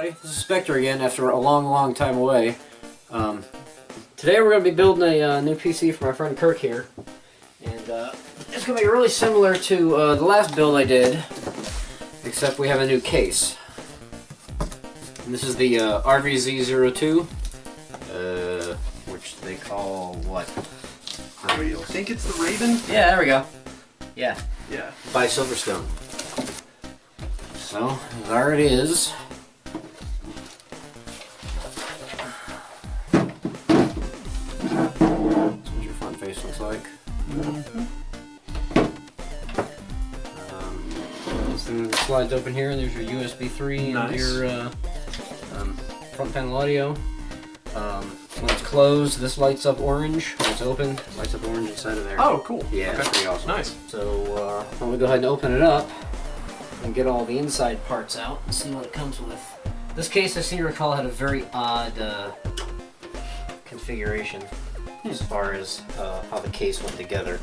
everybody, this is Spectator again after a long time away. Today we're going to be building a new PC for my friend Kirk here. And it's going to be really similar to the last build I did, except we have a new case. And this is the RVZ02, which they call what? I think it's the Raven? Yeah, there we go. Yeah. Yeah. By Silverstone. So, there it is. That's what your front face looks like. This thing slides open here, and there's your USB 3 and your front panel audio. When it's closed, this lights up orange. When it's open, it lights up orange inside of there. Oh, cool. Yeah, that's pretty awesome. Nice. So, why don't we go ahead and open it up and get all the inside parts out and see what it comes with. This case, I seem to recall, had a very odd configuration as far as how the case went together.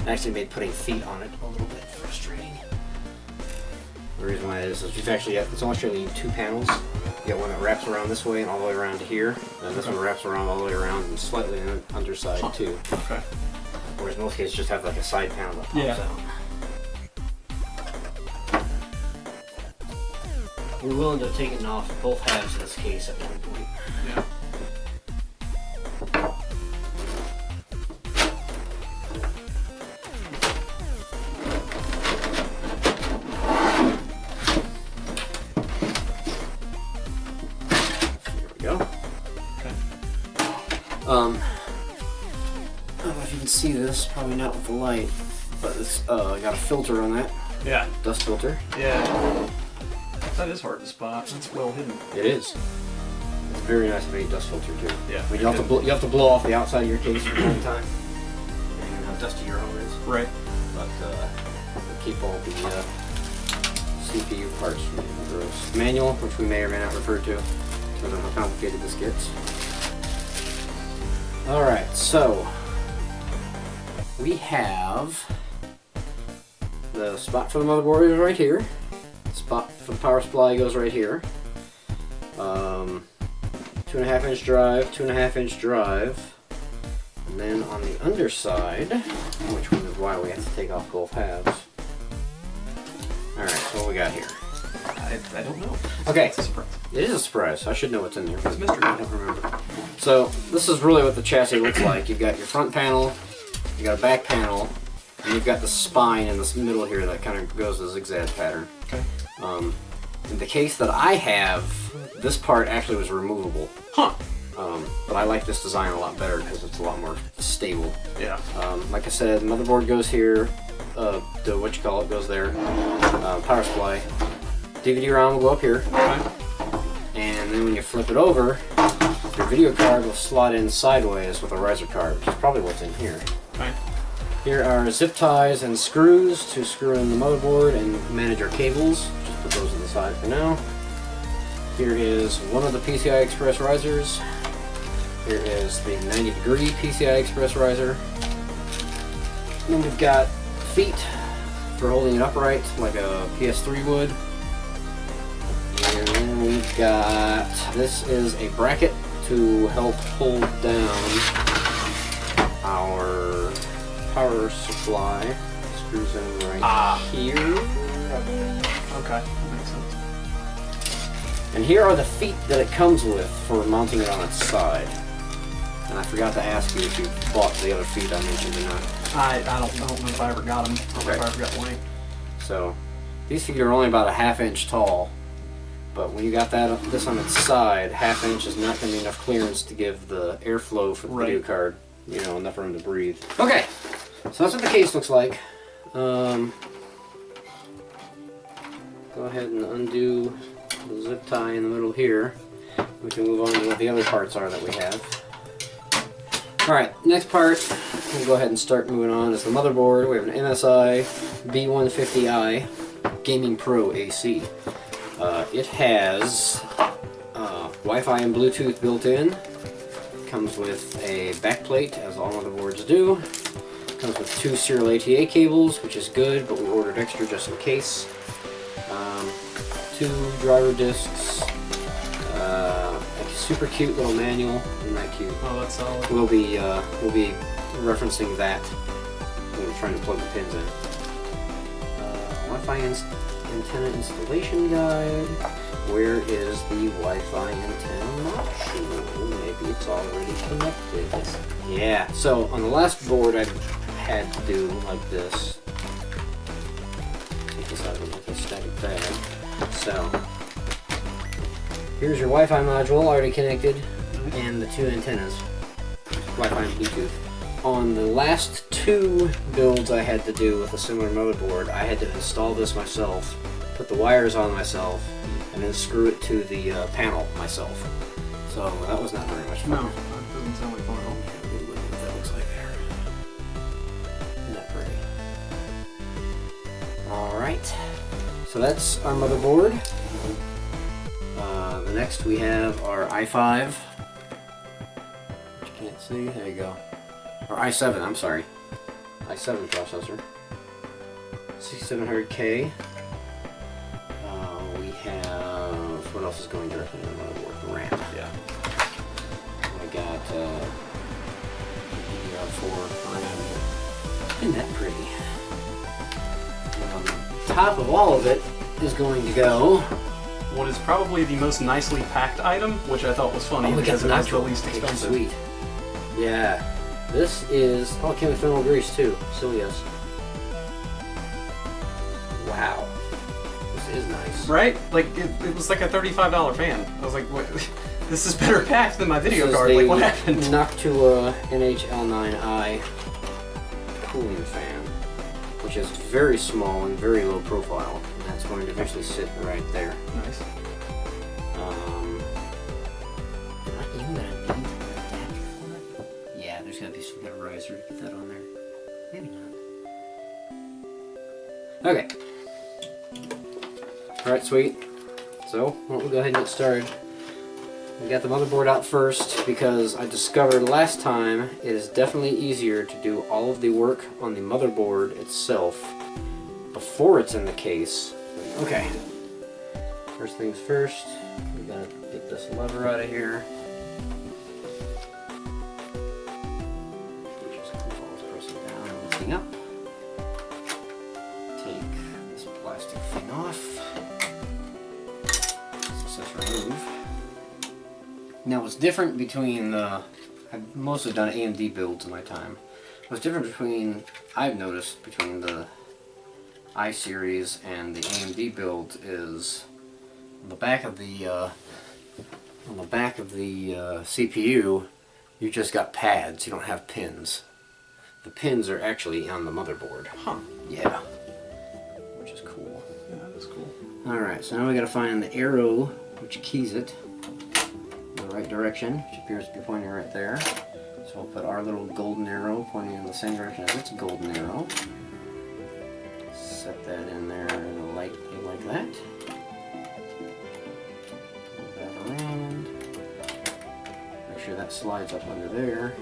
It actually made putting feet on it a little bit frustrating. The reason why is you've actually got, it's only showing you two panels. You got one that wraps around this way and all the way around to here, and this one wraps around all the way around and slightly on the underside too. Okay. Whereas most cases just have like a side panel that pops out. We will end up taking off both halves of this case at one point. Yeah. There we go. Okay. I don't know if you can see this, probably not with the light, but it's got a filter on that. Yeah. Dust filter. Yeah. That is hard to spot. It's well hidden. It is. It's very nice made dust filter too. Yeah. I mean, you have to blow off the outside of your case from time to time, and how dusty your home is. Right. But keep all the CPU parts from being gross. Manual, which we may or may not refer to, because of how complicated this gets. All right, so we have the spot for the motherboard is right here. Spot for the power supply goes right here. 2.5 inch drive, 2.5 inch drive, and then on the underside, which one is why we have to take off both halves. Alright, so what we got here? I don't know. Okay, It's a surprise. it is a surprise. I should know what's in there, but It's a mystery. I don't remember. So, this is really what the chassis looks like. You've got your front panel, you got a back panel, and you've got the spine in this middle here that kind of goes a zigzag pattern. Okay. In the case that I have, this part actually was removable. Huh. But I like this design a lot better because it's a lot more stable. Yeah. Like I said, motherboard goes here, the whatchamacallit goes there, power supply. DVD-ROM will go up here. Okay. And then when you flip it over, your video card will slot in sideways with a riser card, which is probably what's in here. Okay. Here are zip ties and screws to screw in the motherboard and manage our cables. Just put those to the side for now. Here is one of the PCI Express risers. Here is the 90-degree PCI Express riser. And then we've got feet for holding it upright like a PS3 would. And then we've got, this is a bracket to help hold down our power supply. Screws in right here. Okay. That makes sense. And here are the feet that it comes with for mounting it on its side. And I forgot to ask you if you bought the other feet I mentioned or not. I don't know if I ever got them. Okay. If I ever got one. So these feet are only about a ½ inch tall. But when you got this on its side, ½ inch is not going to be enough clearance to give the airflow for the video card, you know, enough room to breathe. Okay, so that's what the case looks like. Go ahead and undo the zip tie in the middle here. We can move on to what the other parts are that we have. Alright, next part, we'll go ahead and start moving on, is the motherboard. We have an MSI B150i Gaming Pro AC. It has Wi-Fi and Bluetooth built in. Comes with a backplate, as all motherboards do. Comes with 2 serial ATA cables, which is good, but we ordered extra just in case. 2 driver discs, super cute little manual. Isn't that cute? Oh, that's solid. We'll be referencing that when we're trying to plug the pins in. Wi-Fi antenna installation guide. Where is the Wi-Fi antenna module? Maybe it's already connected. Yeah. So on the last board, I had to do like this. Take this out of a static bag. So here's your Wi-Fi module already connected, and the two antennas, Wi-Fi and Bluetooth. On the last two builds I had to do with a similar motherboard, I had to install this myself, put the wires on myself, and then screw it to the panel myself. So that was not very much fun. No, that doesn't sound like fun at all. Look what that looks like there. Isn't that pretty? Alright, so that's our motherboard. The next we have our i5. Which you can't see, there you go. Or i7, I'm sorry. i7 processor. 6700K. We have, what else is going directly on the motherboard? The RAM. Yeah. I got DDR4 RAM. Isn't that pretty? Top of all of it is going to go. What is probably the most nicely packed item, which I thought was funny because it was the least expensive. Sweet. Yeah. This is, oh, it came with thermal grease too. So yes. Wow. This is nice. Right? Like, it was like a $35 fan. I was like, what? This is better packed than my video card. This is Like, what happened? the Noctua NHL9i cooling fan, which is very small and very low profile. And that's going to eventually sit right there. Nice. Am I even gonna need an adapter for it? Yeah, there's gotta be some kind of riser to get that on there. Maybe not. Okay. Alright, sweet. So, why don't we go ahead and get started. We got the motherboard out first because I discovered last time it is definitely easier to do all of the work on the motherboard itself before it's in the case. Okay. First things first, we gotta get this lever out of here. Just press it down and lifting up. Take this plastic thing off. This says remove. Now what's different between the, I've mostly done AMD builds in my time. What's different between, I've noticed between the i-series and the AMD build is on the back of the CPU, you just got pads. You don't have pins. The pins are actually on the motherboard. Huh. Yeah. Which is cool. Yeah, that is cool. All right. So now we got to find the arrow which keys it in the right direction, which appears to be pointing right there. So we'll put our little golden arrow pointing in the same direction as its golden arrow. Set that in there lightly like that. Move that around. Make sure that slides up under there.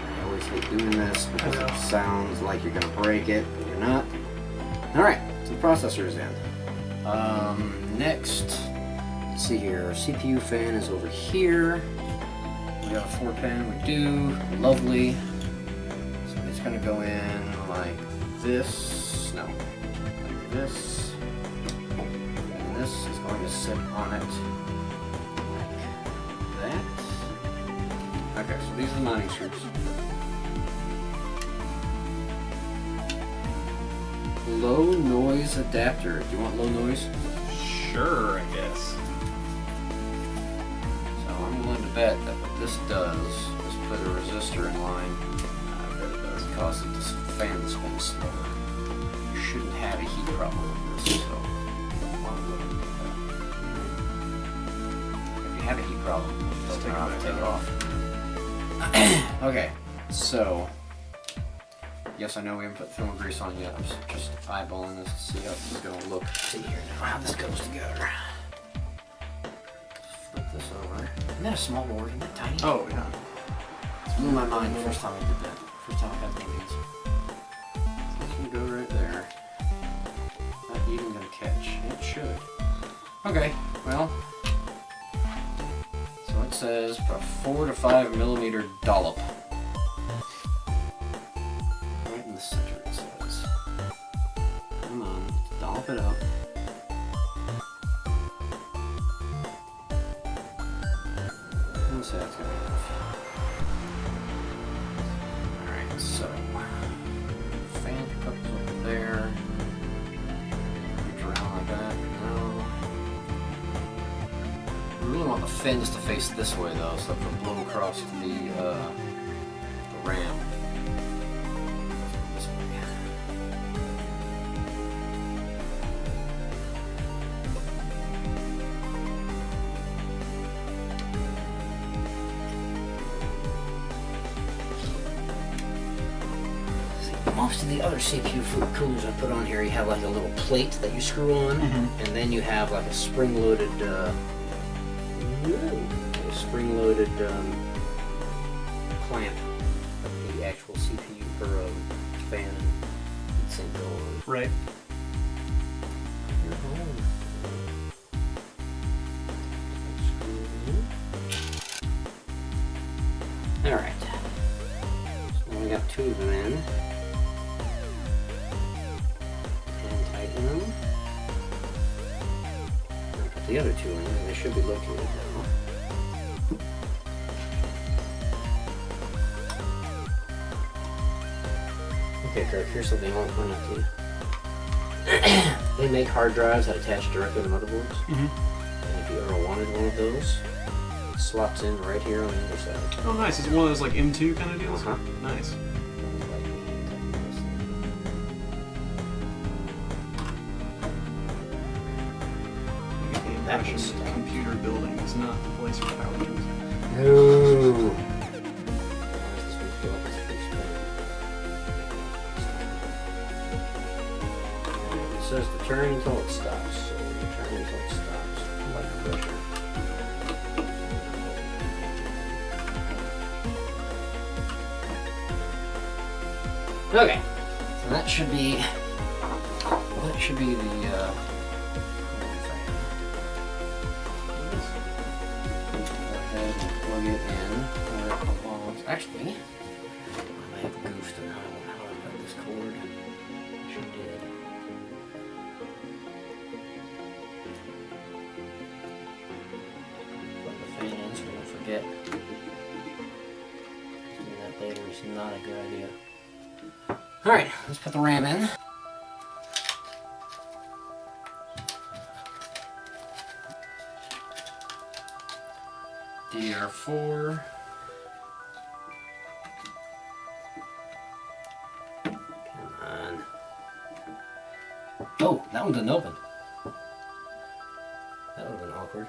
I always hate doing this because it sounds like you're going to break it, but you're not. Alright, so the processor is in. Next, let's see here, our CPU fan is over here. We got a 4-pin, we do. Lovely. It's going to go in like this, no, like this, and this is going to sit on it like that. Okay, so these are the mounting screws. Low noise adapter. Do you want low noise? Sure, I guess. So I'm willing to bet that what this does is put a resistor in line. I bet it does. Cause it to fan to spin slower. You shouldn't have a heat problem with this, so if you have a heat problem, just take it off. Okay, so yes, I know we haven't put thermal grease on yet. I'm just eyeballing this to see how this is going to look. See here now how this goes together. Flip this over. Isn't that a small board? Isn't that tiny? Oh, yeah. It blew my mind the first time I did that. First time I had one of these. This can go right there. Not even going to catch. It should. Okay, well, so it says a 4 to 5 millimeter dollop. Right in the center it says. Come on, dollop it up. Let's see, that's gonna be enough. Alright, so fan couples over there. Reach around like that. No. We really want the fins to face this way though, so that they'll blow across to the RAM. This way. Most of the other CPU coolers I put on here, you have like a little plate that you screw on, and then you have like a spring-loaded, clamp of the actual CPU or fan and sync go on. Right. You're home. All right. So now we got 2 of them in. Put the other 2 in, and they should be located now. Okay, Kirk, here's something I want to point out to you. They make hard drives that attach directly to motherboards. And if you ever wanted one of those, it slots in right here on the other side. Oh, nice. Is it one of those like M2 kind of deals? Nice. That was computer building is not the place for power tools. No. It says to turn until it stops, so you turn until it stops, like pressure. Okay, so that should be the plug it in where it belongs. Actually, I may have goofed on how I got this cord. I sure did. Plug the fan in so I don't forget. Doing that later is not a good idea. Alright, let's put the RAM in. DDR4. Come on. Oh, that one didn't open. That would have been awkward.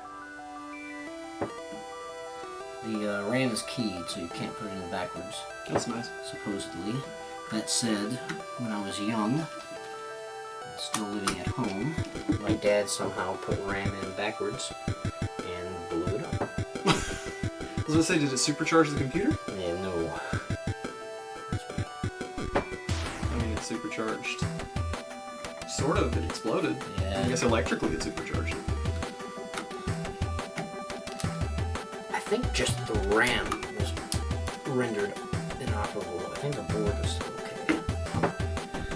The RAM is keyed, so you can't put it in backwards. That's nice. Supposedly. That said, when I was young, still living at home, my dad somehow put RAM in backwards and blew it up. I was gonna say, did it supercharge the computer? Yeah, no. I mean, it supercharged. Sort of, it exploded. Yeah. I guess electrically it supercharged it. I think just the RAM was rendered inoperable. I think the board was still okay.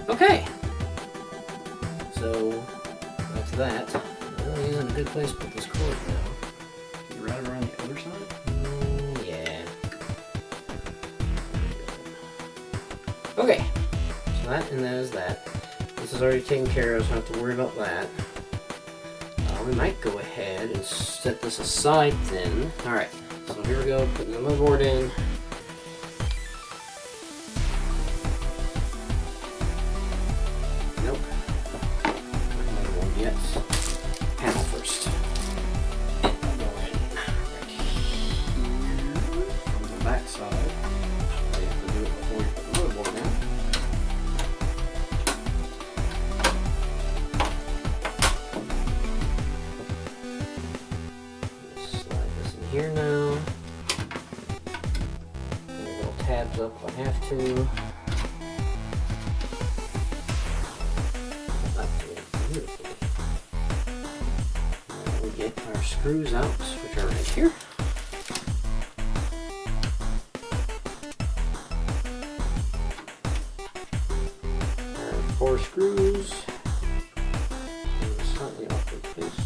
Okay. So, that's that. I'm really in a good place to put this cord now. You route it around the other side? Yeah. Okay. So that and that is that. This is already taken care of, so I don't have to worry about that. We might go ahead and set this aside then. Alright, so here we go, putting the motherboard in. Nope. Motherboard yet. Panel first. Go in right here from the back side. You have to do it before you put the motherboard in. Here now. Little tabs up if I have to. That's beautiful. our screws out, which are right here. There are 4 screws. Slightly off their place.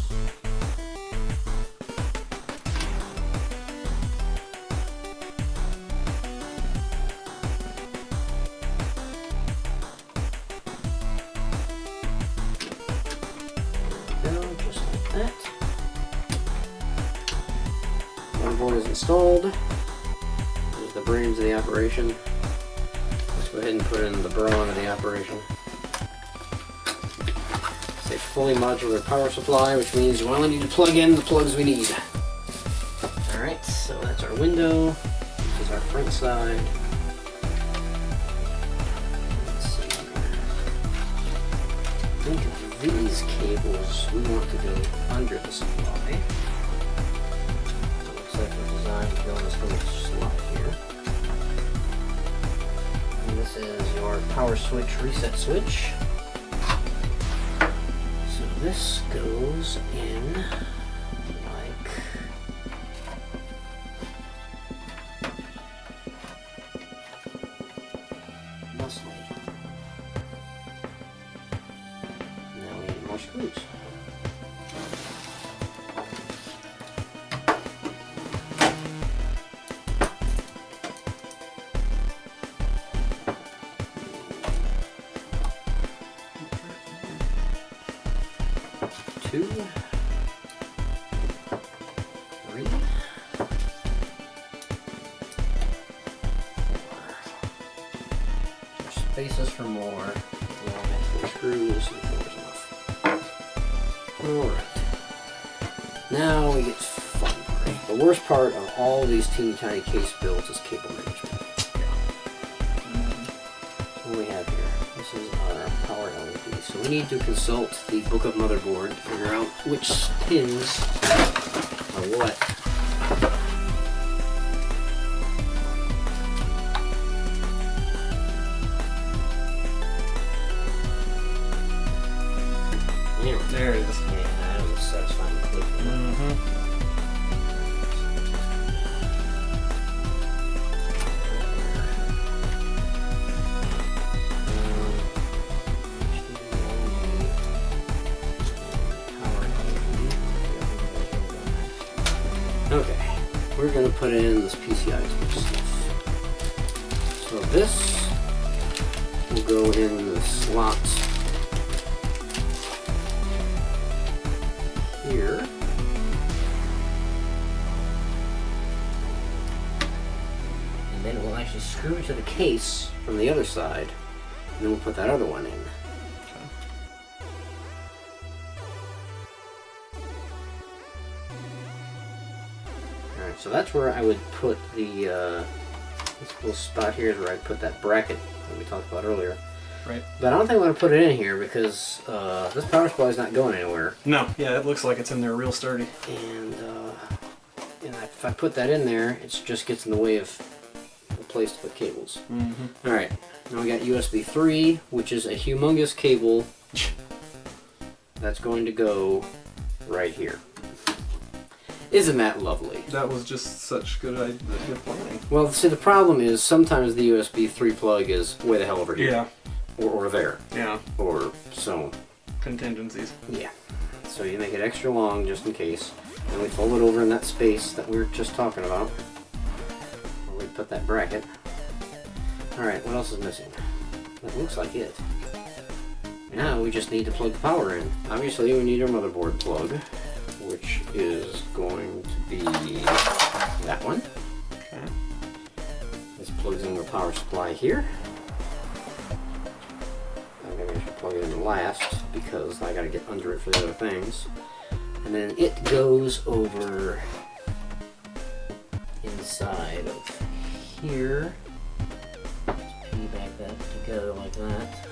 Motherboard is installed. There's the brains of the operation. Let's go ahead and put in the brawn of the operation. It's a fully modular power supply, which means we only need to plug in the plugs we need. Alright, so that's our window. This is our front side. Let's see here. I think these cables we want to go under the supply. Looks like they're designed to go in this little slot here. And this is your power switch reset switch. So this goes in like thusly. Now we need more screws. Two, 3, 4. There's spaces for more. We all have 4 screws and 4 is enough. Alright. Now we get to fun part. The worst part of all these teeny tiny case builds is cable management. What do we have here? This is our power LED. So we need to consult the book of Motherboard to figure out which pins are what. There it is. Yeah, that was a satisfying click. Okay, we're going to put in this PCI Express stuff. So this will go in the slot here. And then we'll actually screw it to the case from the other side, and then we'll put that other one in. Alright, so that's where I would put the, this little spot here is where I'd put that bracket that we talked about earlier. Right. But I don't think I'm going to put it in here because this power supply is not going anywhere. No, yeah, it looks like it's in there real sturdy. And if I put that in there, it just gets in the way of the place to put cables. Alright, now we got USB 3, which is a humongous cable that's going to go right here. Isn't that lovely? That was just such good planning. Well, see, the problem is sometimes the USB 3 plug is way the hell over here. Yeah. Or there. Yeah. Or so. Contingencies. Yeah. So you make it extra long just in case. And we fold it over in that space that we were just talking about. Where we put that bracket. Alright, what else is missing? That looks like it. Now we just need to plug the power in. Obviously we need our motherboard plug, which is going to be that one. Okay. This plugs in the power supply here. Maybe I should plug it in last because I gotta get under it for the other things. And then it goes over inside of here. Just piggyback that together like that.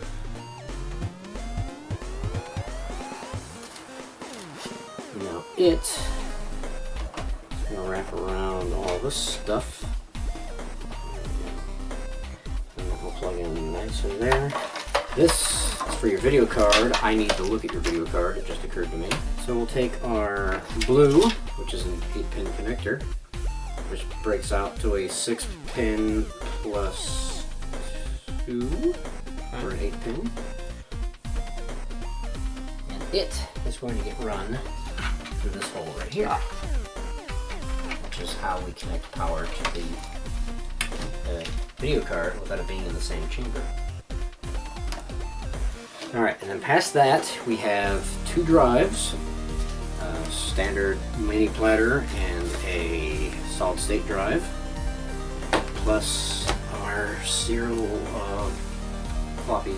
Now it's gonna wrap around all this stuff. And then we'll plug in nicely there. This is for your video card. I need to look at your video card, it just occurred to me. So we'll take our blue, which is an 8-pin connector, which breaks out to a 6-pin plus 2 for an 8-pin. And it is going to get run through this hole right here, which is how we connect power to the video card without it being in the same chamber. Alright, and then past that we have 2 drives, a standard mini platter and a solid state drive, plus our serial floppy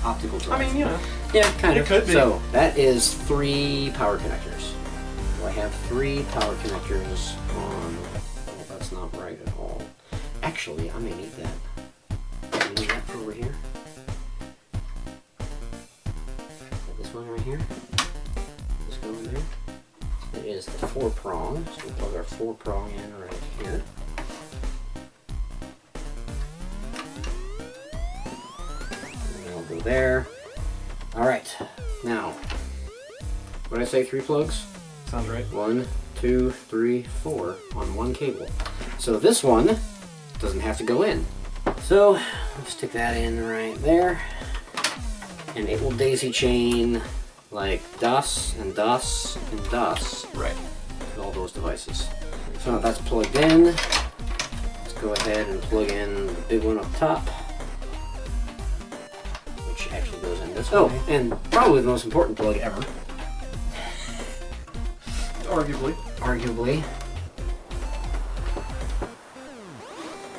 optical drive. I mean, you know. Yeah, kind of. It could be. So that is 3 power connectors. So I have 3 power connectors on. Well, that's not right at all. Actually, I may need that. I need that for over here. This one right here. Just go in there. It is the 4-prong. So we plug our 4-prong in right here. And it'll go there. Alright, now, what did I say, 3 plugs? Sounds right. 1, 2, 3, 4 on one cable. So this one doesn't have to go in. So, let's stick that in right there. And it will daisy chain like DOS and DOS and DOS. Right. To all those devices. So now that's plugged in. Let's go ahead and plug in the big one up top. Which actually goes in this way. Oh, and probably the most important plug ever. Arguably. Arguably.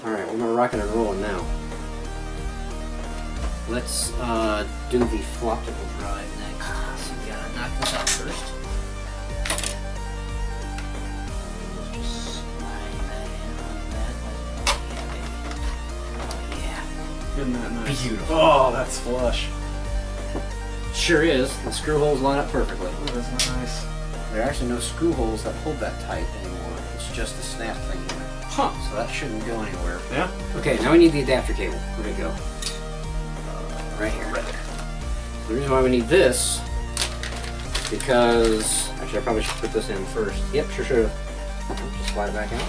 Alright, we're rocking and rolling now. Let's do the floptical drive next. So we gotta knock this out first. Let's just slide that in on that. Oh yeah. Isn't that nice? Beautiful. Oh, that's flush. Sure is. The screw holes line up perfectly. Oh, that's nice. There are actually no screw holes that hold that tight anymore. It's just the snap thing here. Huh. So that shouldn't go anywhere. Yeah? Okay, now we need the adapter cable. Where'd it go? Right here. Right there. The reason why we need this, because, actually I probably should put this in first. Yep, sure should. Just slide it back out.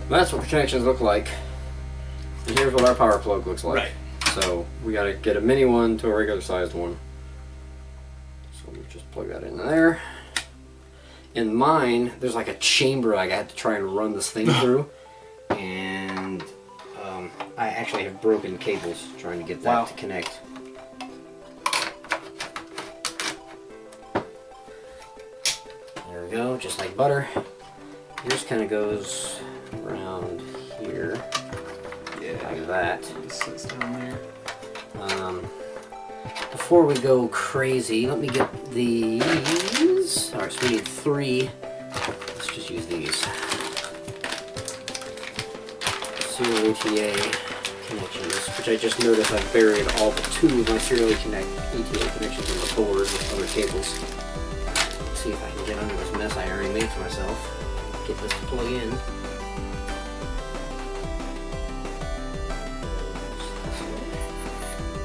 That's what protections look like. And here's what our power plug looks like. Right. So we gotta get a mini one to a regular sized one. So we just plug that in there. In mine, there's like a chamber I had to try and run this thing through. And I actually have broken cables trying to get that to connect. There we go, just like butter. Yours kind of goes around here. Yeah. Like that. Just sits down there. Before we go crazy, let me get these. Alright, so we need 3. Let's just use these. Serial ATA connections, which I just noticed I've buried all but 2 of my serial ATA connections on the board with other cables. Let's see if I can get under this mess I already made for myself. Get this to plug in.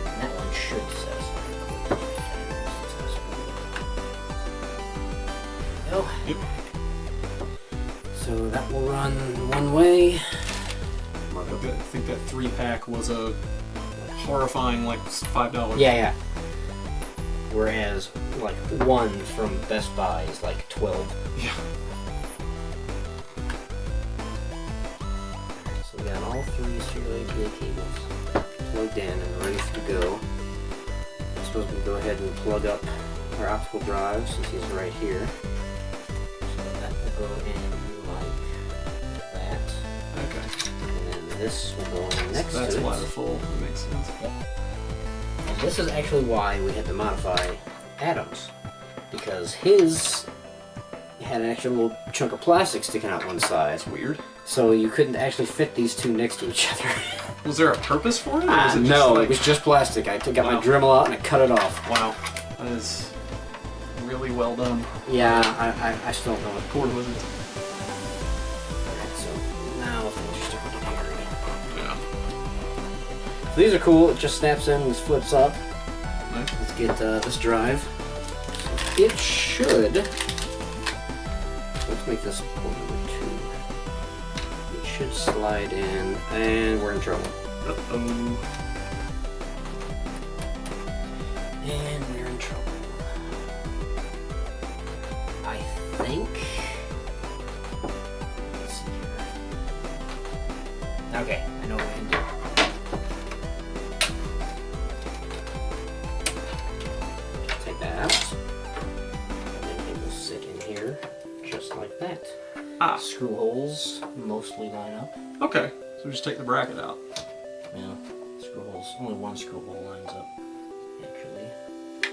And that one should satisfy. Go. Yep. So that will run one way. I think that 3-pack was a horrifying, like, $5. Yeah. Whereas, like, one from Best Buy is like 12. Yeah. So we got all 3 serial ATA cables plugged in and ready to go. I suppose we can go ahead and plug up our optical drive since he's right here. So that will go in like that. Okay. And then this will go in next That's to it. why they're full. That makes sense. And this is actually why we had to modify Adam's, because his had an extra little chunk of plastic sticking out one side. That's weird. So you couldn't actually fit these 2 next to each other. Was there a purpose for it? Or was it just No, like... it was just plastic. I got my Wow. Dremel out and I cut it off. Wow. That is really well done. Yeah, I still don't know what. Poor wizard. Alright, so now things are starting to get hairy. Yeah. So these are cool. It just snaps in and flips up. Nice. Let's get this drive. It should. Let's make this port number 2. It should slide in, and we're in trouble. Uh-oh. And we're in trouble. I think. Let's see here. Okay, I know what we can do. Take that out. And then it will sit in here just like that. Ah. Screw holes mostly line up. Okay, so just take the bracket out. Yeah, screw holes. Only one screw hole lines up. Actually, is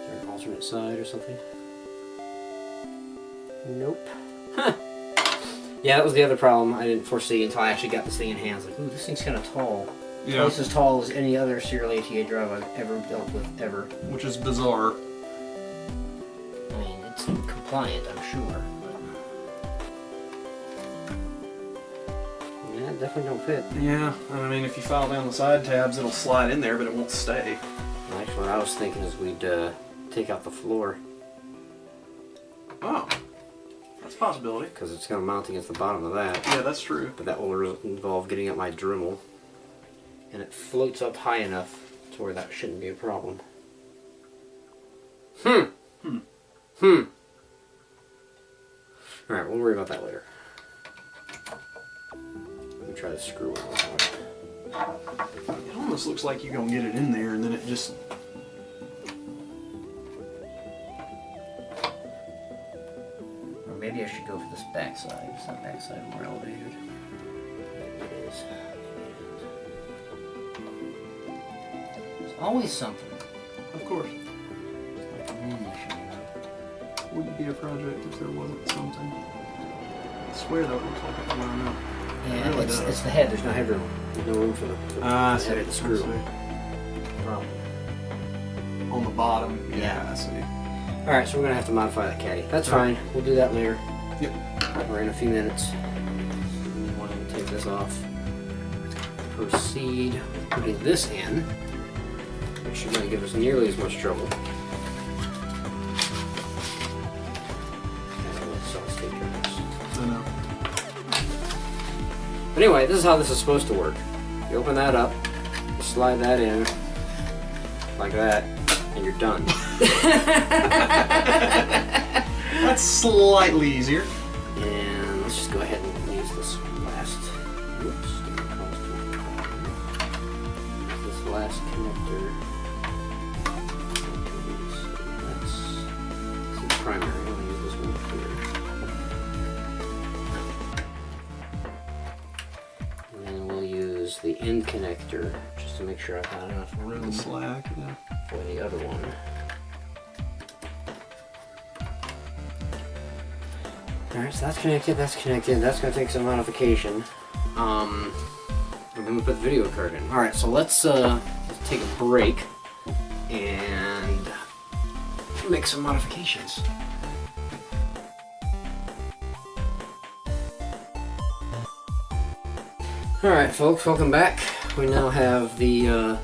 there an alternate side or something? Nope. Huh. Yeah, that was the other problem I didn't foresee until I actually got this thing in hands. Like, ooh, this thing's kind of tall. Yeah. Twice as tall as any other serial ATA drive I've ever dealt with, ever. Which is bizarre. I mean, it's compliant, I'm sure. But yeah, it definitely don't fit. Yeah, I mean, if you file down the side tabs, it'll slide in there, but it won't stay. Actually, what I was thinking is we'd take out the floor. Oh, that's a possibility. Because it's going to mount against the bottom of that. Yeah, that's true. But that will involve getting up my Dremel. And it floats up high enough to where that shouldn't be a problem. Alright, we'll worry about that later. Let me try to screw it one. It almost looks like you're going to get it in there and then it just... Or maybe I should go for this backside. Is that backside more elevated? Maybe it is. There's always something. Of course. It's like ammunition, you know? Wouldn't be a project if there wasn't something. I swear that looks like it's lined up. Yeah, really it's the head. There's no headroom. There's no room for the head of the screw. Problem. On the bottom. Yeah. I see. Alright, so we're going to have to modify that caddy. That's fine. We'll do that later. Yep. Or in a few minutes. We want to take this off. Proceed with putting this in, which should not give us nearly as much trouble. I know. But anyway, this is how this is supposed to work. You open that up, you slide that in, like that, and you're done. That's slightly easier. And let's just go ahead and use this last, this last connector. That's the primary. I'm going to use this one here. And then we'll use the end connector just to make sure I've got enough room Slack, yeah. for the other one. Alright, so that's connected, that's connected. That's going to take some modification. And then we put the video card in. Alright, so let's take a break and make some modifications. Alright folks, welcome back. We now have the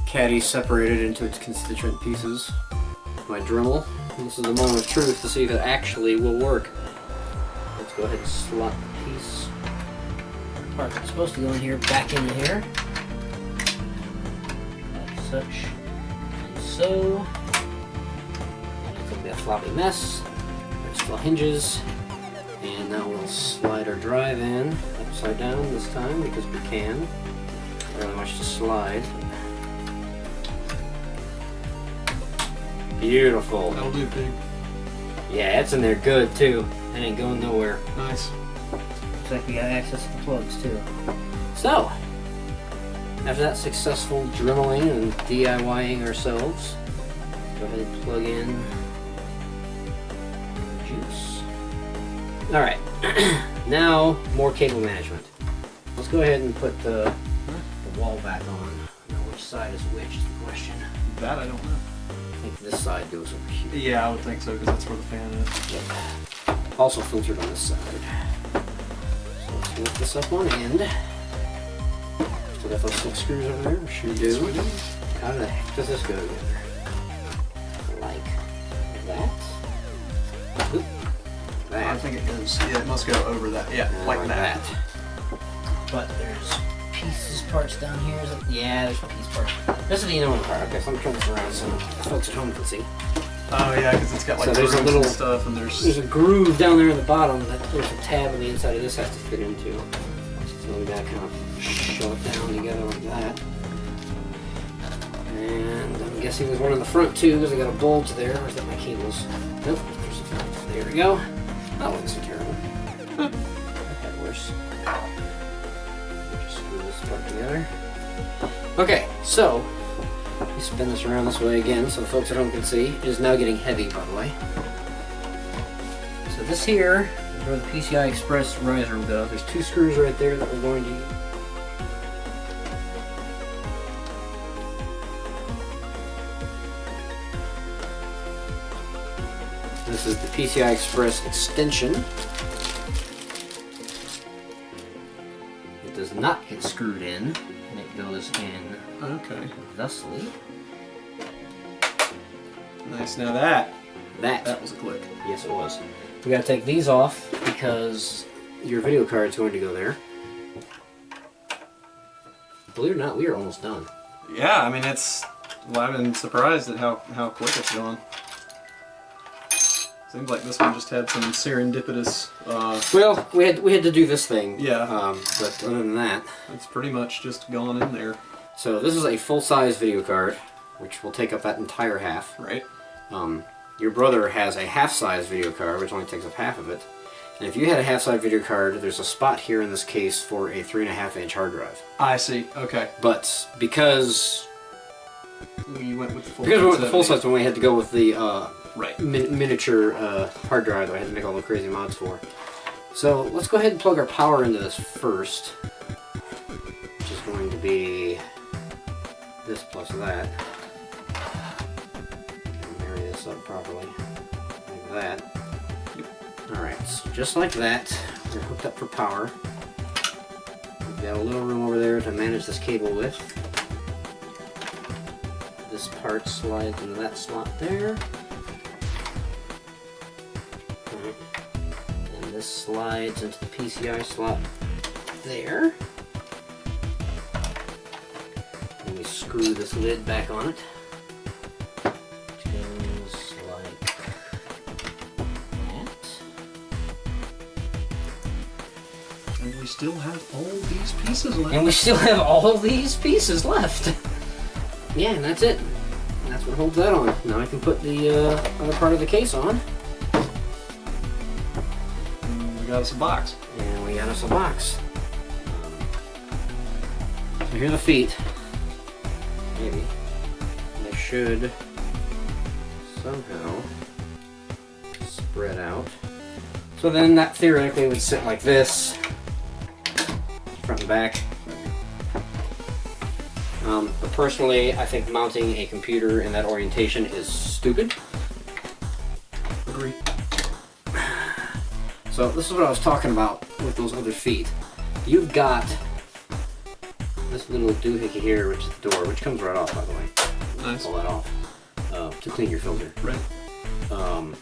caddy separated into its constituent pieces. My Dremel. This is the moment of truth to see if it actually will work. Let's go ahead and slot the piece. Part that's supposed to go in here back into here. Like such. And so. And it's going to be a floppy mess. There's still hinges. And now we'll slide our drive in upside down this time because we can. Not really much to slide. Beautiful. That'll do, pig. Yeah, it's in there good too. It ain't going nowhere. Nice. Looks like we got access to the plugs too. So, after that successful dremeling and DIYing ourselves, go ahead and plug in juice. Alright, now more cable management. Let's go ahead and put the wall back on. Now which side is which is the question. That I don't know. I think this side goes over here. Yeah, I would think so, because that's where the fan is. Yep. Also filtered on this side. So let's lift this up one end. Just Still got those 6 screws over there? We sure do. How the heck does this go together? Like that? Oop. That. I think it goes, yeah, it must go over that. Yeah, like that. But there's parts down here. Is it? Yeah, there's piece parts. This is the Indolence part. Okay, so I'm turning this around so folks at home can see. Oh yeah, because it's got like so there's a little stuff, and there's a groove down there in the bottom that there's a tab on the inside of this has to fit into. So we gotta kind of shove it down together like that. And I'm guessing there's one in the front too, because I got a bulge there. Or is that my cables? Nope. There we go. That wasn't so terrible. That had worse. Just screw this part together. Okay, so we spin this around this way again so the folks at home can see. It is now getting heavy, by the way. So this here is where the PCI Express riser will go. There's 2 screws right there that we're going to use. This is the PCI Express extension. It does not get screwed in, and it goes in thusly. Nice. Now that was a click. Yes, it was. We got to take these off because your video card is going to go there. Believe it or not, we are almost done. Yeah, I mean well, I've been surprised at how quick it's going. Seems like this one just had some serendipitous. Well, we had to do this thing. Yeah. But other than that, it's pretty much just gone in there. So this is a full-size video card, which will take up that entire half. Right. Your brother has a half-size video card, which only takes up half of it. And if you had a half-size video card, there's a spot here in this case for a 3.5-inch hard drive. I see. Okay. But because we went with the full size one, we had to go with the right. miniature hard drive that I had to make all the crazy mods for. So let's go ahead and plug our power into this first, which is going to be this plus that. And marry this up properly, like that. Alright, so just like that, we're hooked up for power. We've got a little room over there to manage this cable with. This part slides into that slot there. And this slides into the PCI slot there. And we screw this lid back on it. Which goes like that. And we still have all these pieces left. And we still have all these pieces left. Yeah, and that's it. And that's what holds that on. Now I can put the other part of the case on. And we got us a box. And we got us a box. So here are the feet. Maybe. They should somehow spread out. So then that theoretically would sit like this. Front and back. But personally, I think mounting a computer in that orientation is stupid. Agree. So this is what I was talking about with those other feet. You've got this little doohickey here, which is the door, which comes right off, by the way. Nice. Pull that off to clean your filter. Right. And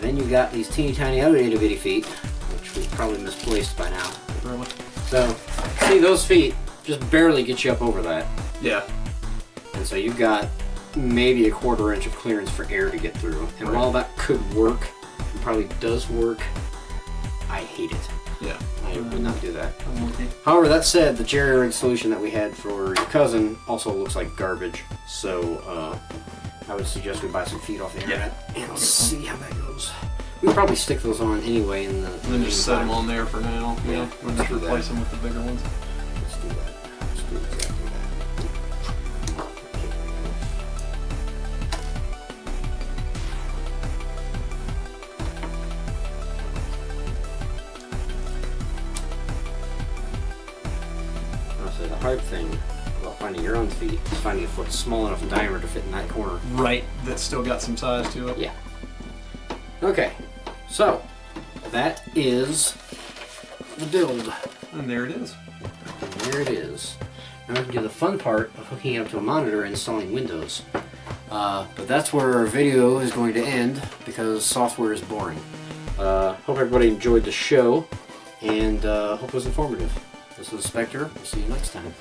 then you've got these teeny tiny other itty bitty feet, which we've probably misplaced by now. Really? So, see, those feet just barely get you up over that. Yeah. And so you've got maybe a 1/4 inch of clearance for air to get through. And right. while that could work, and probably does work, I hate it. Yeah. I would not do that. I'm with you. However, that said, the jerry-rig solution that we had for your cousin also looks like garbage. So I would suggest we buy some feet off the internet and see how that goes. We'll probably stick those on anyway in the... And then just set them on there for now. Yeah. We'll just replace them with the bigger ones. Let's do that. Let's do exactly that. So the hard thing about finding your own feet is finding a foot small enough in diameter to fit in that corner. Right. That's still got some size to it. Yeah. Okay. So that is the build. And there it is. And there it is. Now we can do the fun part of hooking it up to a monitor and installing Windows. But that's where our video is going to end because software is boring. Hope everybody enjoyed the show and hope it was informative. This is Spectre. We'll see you next time.